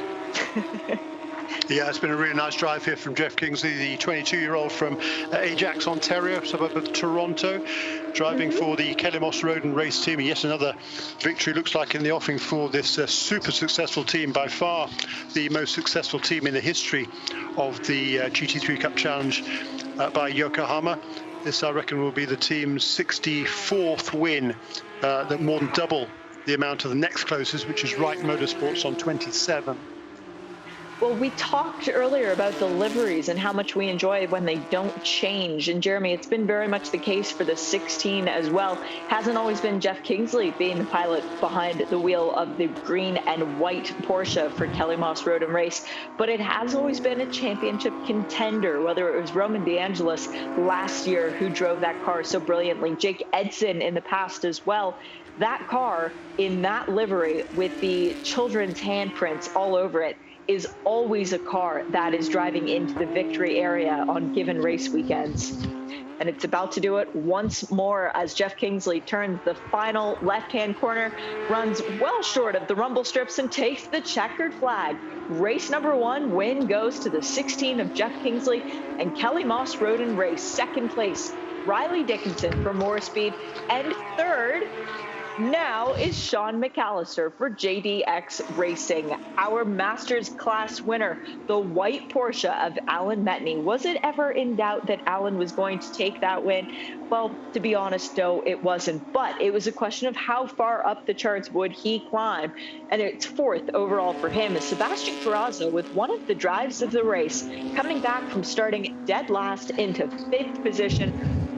Yeah, it's been a really nice drive here from Jeff Kingsley, the 22-year-old from Ajax, Ontario, suburb of Toronto, driving for the Kelly Moss Road and Race team. Yet another victory looks like in the offing for this super successful team, by far the most successful team in the history of the GT3 Cup Challenge by Yokohama. This, I reckon, will be the team's 64th win, that more than double the amount of the next closest, which is Wright Motorsports on 27. Well, we talked earlier about the liveries and how much we enjoy when they don't change. And Jeremy, it's been very much the case for the 16 as well. Hasn't always been Jeff Kingsley being the pilot behind the wheel of the green and white Porsche for Kelly Moss Road and Race, but it has always been a championship contender, whether it was Roman DeAngelis last year who drove that car so brilliantly, Jake Edson in the past as well. That car in that livery with the children's handprints all over it is always a car that is driving into the victory area on given race weekends. And it's about to do it once more as Jeff Kingsley turns the final left-hand corner, runs well short of the rumble strips, and takes the checkered flag. Race number 1 win goes to the 16 of Jeff Kingsley and Kelly Moss Road and Race. Second place, Riley Dickinson for More Speed. And third now is Sean Mcallister for JDX Racing. Our Masters class winner, the white Porsche of Alan Metteny. Was it ever in doubt that Alan was going to take that win? Well, to be honest, no, it wasn't. But it was a question of how far up the charts would he climb. And it's fourth overall for him is Sebastian Carrazzo with one of the drives of the race, coming back from starting dead last into fifth position,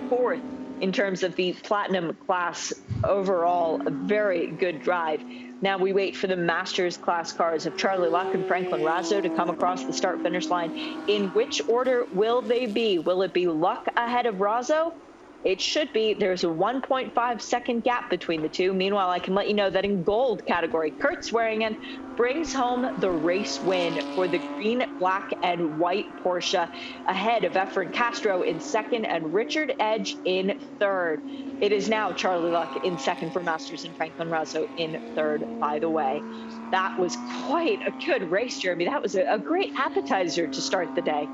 fourth in terms of the platinum class overall. A very good drive. Now we wait for the Masters class cars of Charlie Luck and Franklin Razzo to come across the start-finish line. In which order will they be? Will it be Luck ahead of Razzo? It should be. There's a 1.5 second gap between the two. Meanwhile, I can let you know that in gold category, Kurt Swearingen brings home the race win for the green, black, and white Porsche, ahead of Efren Castro in second and Richard Edge in third. It is now Charlie Luck in second for Masters and Franklin Razzo in third, by the way. That was quite a good race, Jeremy. That was a great appetizer to start the day.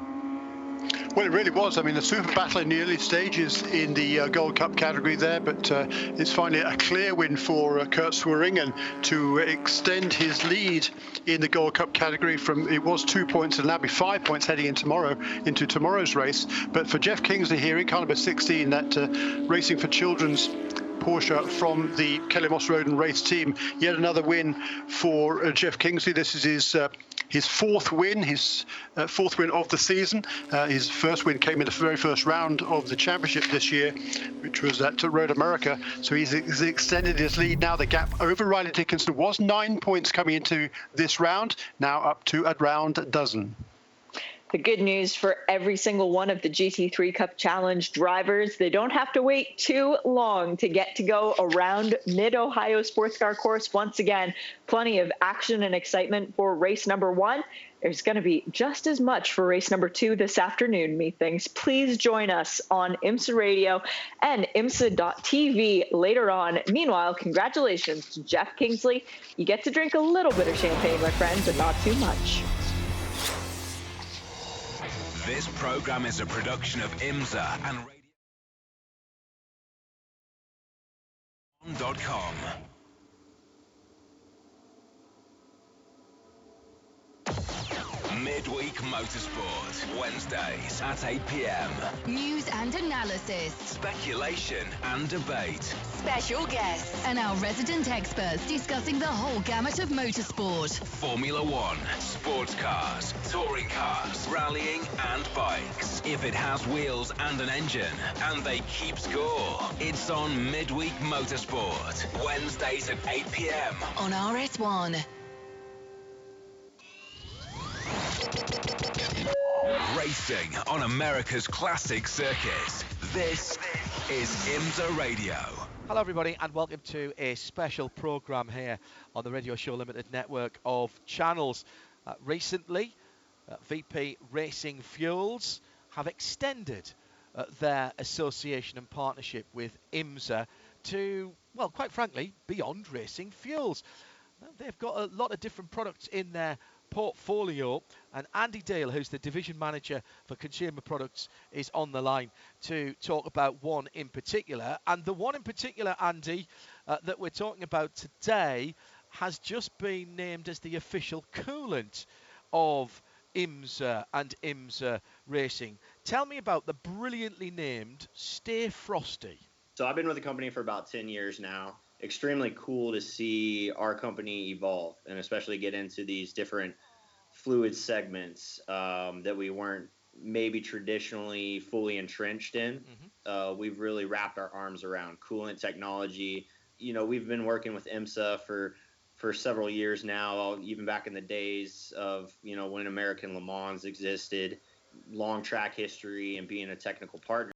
Well, it really was. I mean, a super battle in the early stages in the Gold Cup category there, but it's finally a clear win for Kurt Swearingen to extend his lead in the Gold Cup category from, it was 2 points, and now be 5 points heading into tomorrow's race. But for Jeff Kingsley here in car number 16, that Racing for Children's Porsche from the Kelly Moss Road and Race team, yet another win for Jeff Kingsley. This is his fourth win of the season. His first win came in the very first round of the championship this year, which was at Road America. So he's extended his lead now. The gap over Riley Dickinson was 9 points coming into this round, now up to around a dozen. The good news for every single one of the GT3 Cup Challenge drivers, they don't have to wait too long to get to go around Mid-Ohio Sports Car Course once again. Plenty of action and excitement for race number 1. There's going to be just as much for race number 2 this afternoon, methinks. Please join us on IMSA Radio and IMSA.tv later on. Meanwhile, congratulations to Jeff Kingsley. You get to drink a little bit of champagne, my friend, but not too much. This program is a production of IMSA and Radio.com. Midweek Motorsport, Wednesdays at 8 p.m. News and analysis, Speculation and debate. special guests, and our resident experts discussing the whole gamut of motorsport. Formula One, sports cars, touring cars, rallying and bikes. If it has wheels and an engine, and they keep score, it's on Midweek Motorsport, Wednesdays at 8 p.m. On RS1. Racing on America's classic circuits. This is IMSA Radio. Hello everybody and welcome to a special programme here on the Radio Show Limited network of channels. Recently, VP Racing Fuels have extended their association and partnership with IMSA to, well, quite frankly, beyond racing fuels. They've got a lot of different products in their portfolio, and Andy Dale, who's the division manager for consumer products, is on the line to talk about one in particular. And the one in particular, Andy, that we're talking about today has just been named as the official coolant of IMSA and IMSA Racing. Tell me about the brilliantly named Stay Frosty. So I've been with the company for about 10 years now. Extremely cool to see our company evolve and especially get into these different fluid segments that we weren't maybe traditionally fully entrenched in. We've really wrapped our arms around coolant technology. You know, we've been working with IMSA for several years now, even back in the days of, you know, when American Le Mans existed, long track history and being a technical partner.